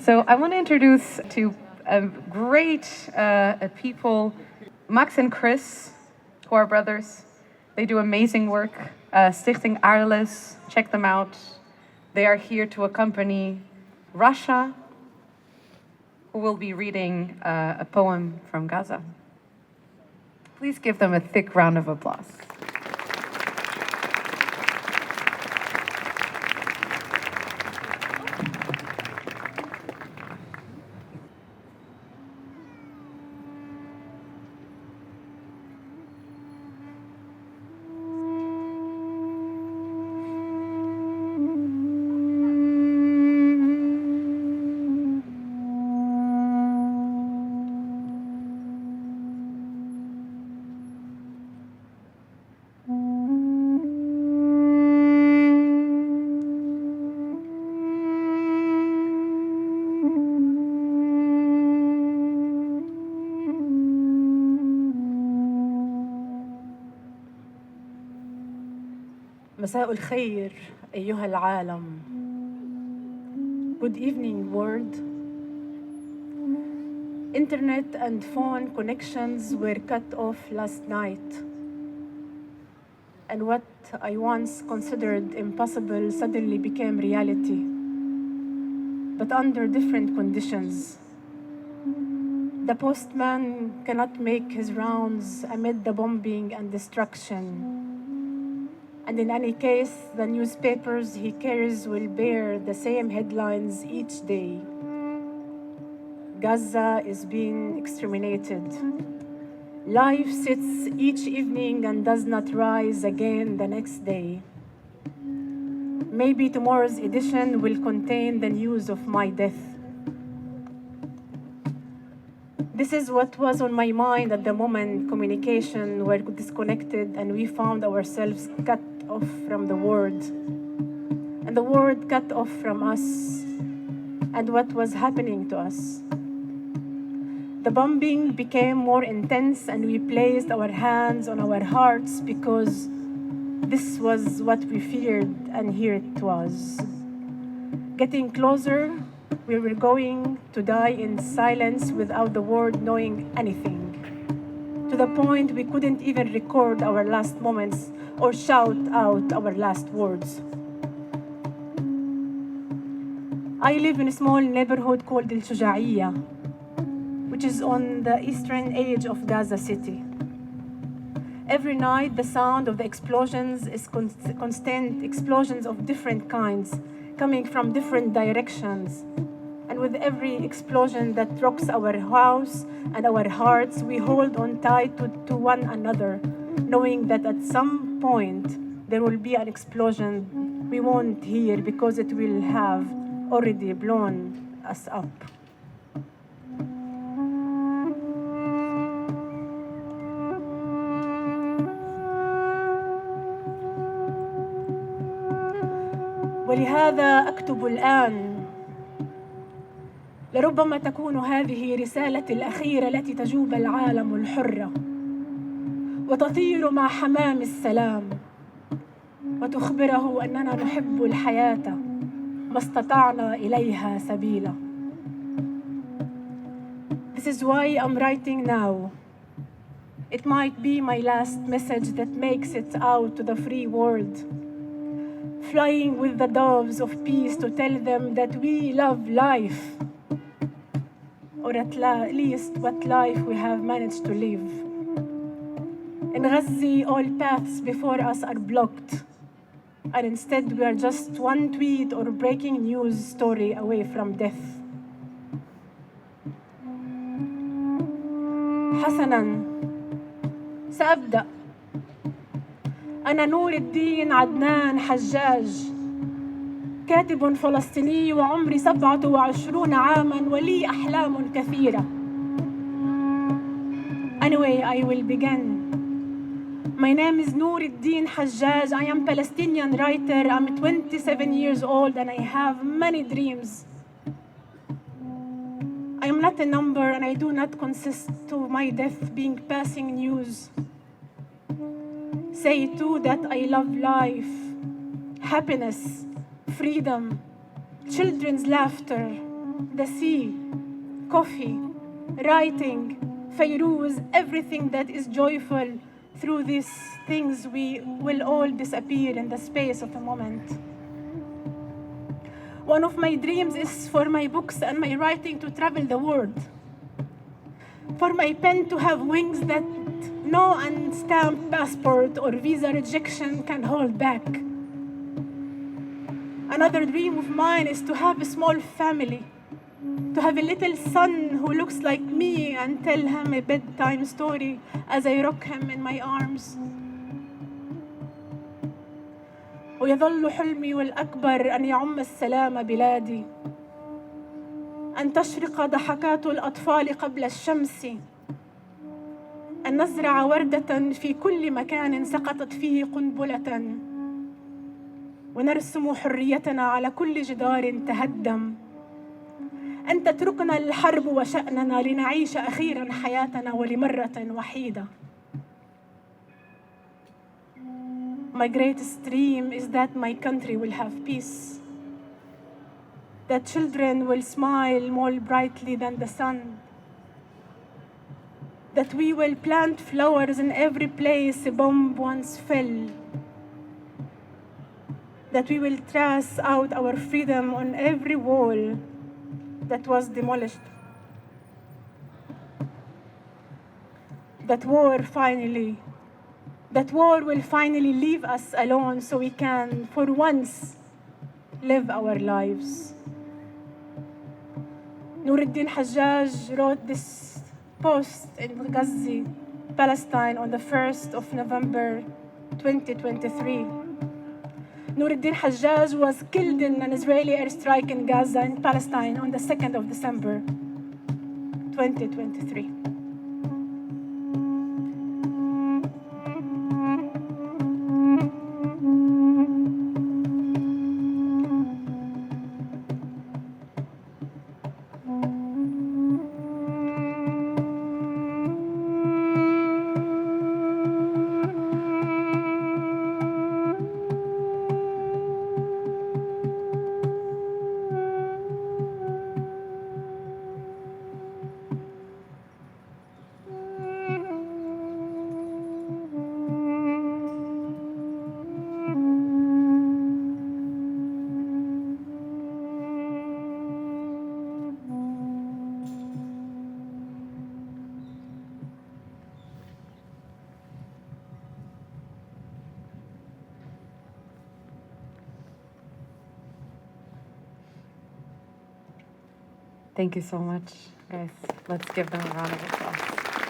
So I want to introduce two great people, Max and Chris, who are brothers. They do amazing work. Stichting Aarles, check them out. They are here to accompany Rasha, who will be reading a poem from Gaza. Please give them a thick round of applause. مساء الخير أيها العالم. Good evening world. Internet and phone connections were cut off last night. And what I once considered impossible suddenly became reality, but under different conditions. The postman cannot make his rounds amid the bombing and destruction. And in any case, the newspapers he carries will bear the same headlines each day. Gaza is being exterminated. Life sits each evening and does not rise again the next day. Maybe tomorrow's edition will contain the news of my death. This is what was on my mind at the moment communication were disconnected and we found ourselves cut off from the world, and the world cut off from us and what was happening to us. The bombing became more intense and we placed our hands on our hearts because this was what we feared, and here it was. Getting closer, we were going to die in silence without the world knowing anything, to the point we couldn't even record our last moments or shout out our last words. I live in a small neighborhood called El Shuja'iyya, which is on the eastern edge of Gaza City. Every night, the sound of the explosions is constant explosions of different kinds, coming from different directions. And with every explosion that rocks our house and our hearts, we hold on tight to one another, knowing that at some point there will be an explosion we won't hear because it will have already blown us up. ولهذا أكتب الآن. لربما تكون هذه رسالتي الأخيرة التي تجوب العالم الحرة وتطير مع حمام السلام وتخبره أننا نحب الحياة ما استطعنا إليها سبيلا. This is why I'm writing now. It might be my last message that makes it out to the free world, flying with the doves of peace to tell them that we love life, or at least what life we have managed to live. In Gaza, all paths before us are blocked, and instead we are just one tweet or breaking news story away from death. حسناً، سأبدأ. أنا نور الدين عدنان حجاج، كاتب فلسطيني وعمري 27 عاماً ولي أحلام كثيرة. Anyway, I will begin. My name is Noor Aldeen Hajjaj. I am a Palestinian writer. I'm 27 years old and I have many dreams. I am not a number and I do not consist to my death being passing news. Say too that I love life, happiness, freedom, children's laughter, the sea, coffee, writing, Fairuz, everything that is joyful. Through these things, we will all disappear in the space of a moment. One of my dreams is for my books and my writing to travel the world. For my pen to have wings that no unstamped passport or visa rejection can hold back. Another dream of mine is to have a small family, to have a little son who looks like me and tell him a bedtime story as I rock him in my arms. ويظل حلمي والأكبر أن يعم السلام بلادي، أن تشرق ضحكات الأطفال قبل الشمس، أن نزرع وردة في كل مكان سقطت فيه قنبلة، ونرسم حريتنا على كل جدار تهدم، أن تتركنا الحرب وشأننا لنعيش أخيراً حياتنا ولمرة وحيدة. My greatest dream is that my country will have peace, that children will smile more brightly than the sun, that we will plant flowers in every place a bomb once fell, that we will trace out our freedom on every wall that was demolished. That war will finally leave us alone so we can, for once, live our lives. Noor Aldeen Hajjaj wrote this post in Gaza, Palestine, on the 1st of November 2023. Noor Aldeen Hajjaj was killed in an Israeli airstrike in Gaza in Palestine on the 2nd of December 2023. Thank you so much, guys. Let's give them a round of applause.